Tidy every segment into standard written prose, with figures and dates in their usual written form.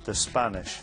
the Spanish.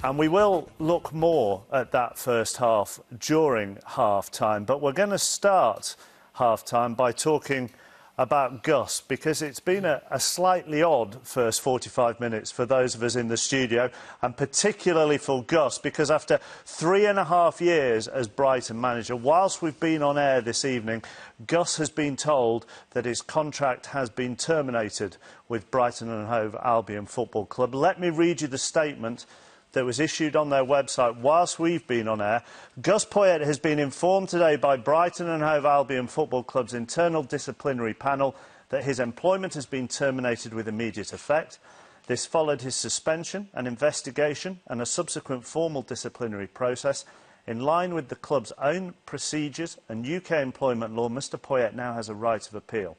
And we will look more at that first half during half-time, but we're going to start half-time by talking about Gus, because it's been a slightly odd first 45 minutes for those of us in the studio, and particularly for Gus, because after 3.5 years as Brighton manager, whilst we've been on air this evening, Gus has been told that his contract has been terminated with Brighton and Hove Albion Football Club. Let me read you the statement that was issued on their website whilst we've been on air. Gus Poyet has been informed today by Brighton and Hove Albion Football Club's internal disciplinary panel that his employment has been terminated with immediate effect. This followed his suspension, an investigation and a subsequent formal disciplinary process. In line with the club's own procedures and UK employment law, Mr Poyet now has a right of appeal.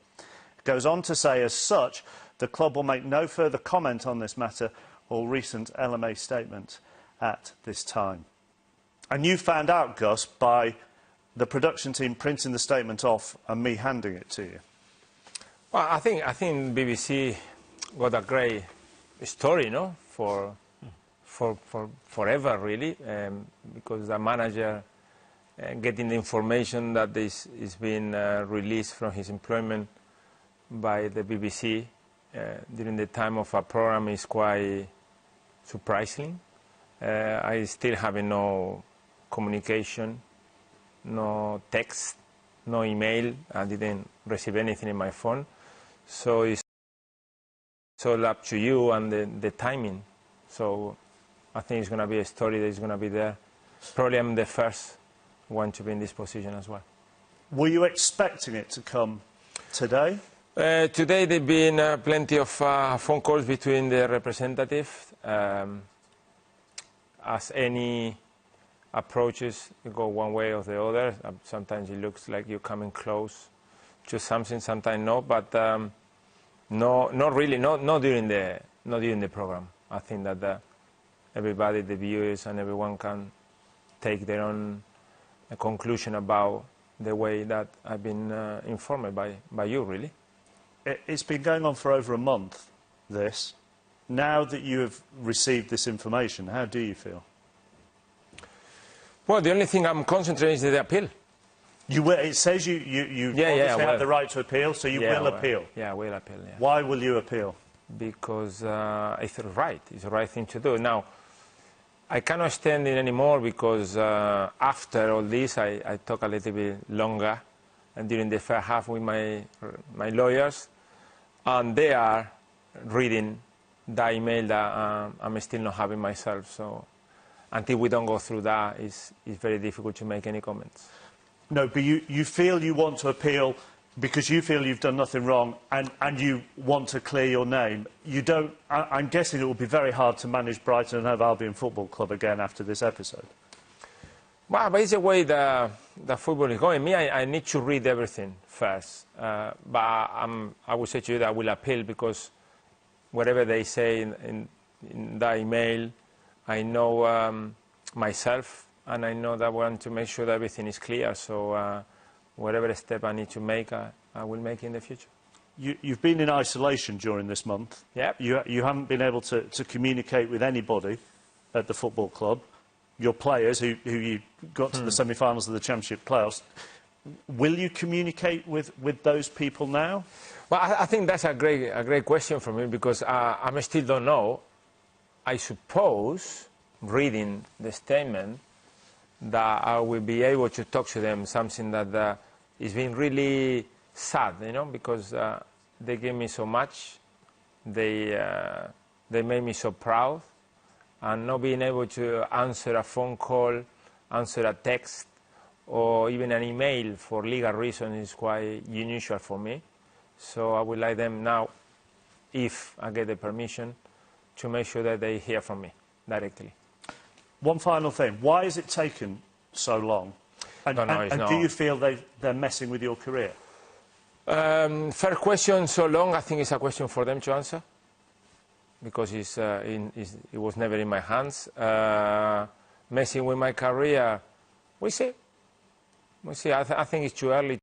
It goes on to say, as such, the club will make no further comment on this matter or recent LMA statement at this time. And you found out, Gus, by the production team printing the statement off and me handing it to you. Well, I think BBC got a great story, no, for forever, really, because the manager getting the information that this is being released from his employment by the BBC during the time of a program is quite surprising. I still have no communication, no text, no email. I didn't receive anything in my phone. So it's all up to you and the timing. So I think it's going to be a story that is going to be there. Probably I'm the first one to be in this position as well. Were you expecting it to come today? Today there have been plenty of phone calls between the representatives. As any approaches, you go one way or the other. Sometimes it looks like you're coming close to something, sometimes no. But no, not really. Not during the program. I think that everybody, the viewers, and everyone can take their own conclusion about the way that I've been informed by you, really. It's been going on for over a month, this. Now that you have received this information, how do you feel? Well, the only thing I'm concentrating is the appeal. You will, it says you obviously have the right to appeal, so you will appeal? Yeah, I will appeal, yeah. Why will you appeal? Because it's right. It's the right thing to do. Now, I cannot stand it anymore because after all this, I talk a little bit longer and during the first half with my lawyers, and they are reading the email that I'm still not having myself. So until we don't go through that, it's very difficult to make any comments. No, but you feel you want to appeal because you feel you've done nothing wrong and you want to clear your name. You don't. I'm guessing it will be very hard to manage Brighton and Hove Albion Football Club again after this episode. Well, but it's the way the football is going. Me, I need to read everything first. But I would say to you that I will appeal because whatever they say in the email, I know myself, and I know that I want to make sure that everything is clear. So whatever step I need to make, I will make in the future. You've been in isolation during this month. Yep. You haven't been able to communicate with anybody at the football club. Your players, who you got to the semi-finals of the Championship playoffs, will you communicate with those people now? Well, I think that's a great question for me because I still don't know. I suppose, reading the statement, that I will be able to talk to them, something that is been really sad, you know, because they gave me so much, they made me so proud, and not being able to answer a phone call, answer a text, or even an email for legal reasons is quite unusual for me. So I would like them now, if I get the permission, to make sure that they hear from me directly. One final thing. Why has it taken so long? And do you feel they're messing with your career? First question, so long, I think it's a question for them to answer. Because it was never in my hands. Messing with my career, we see. I think it's too early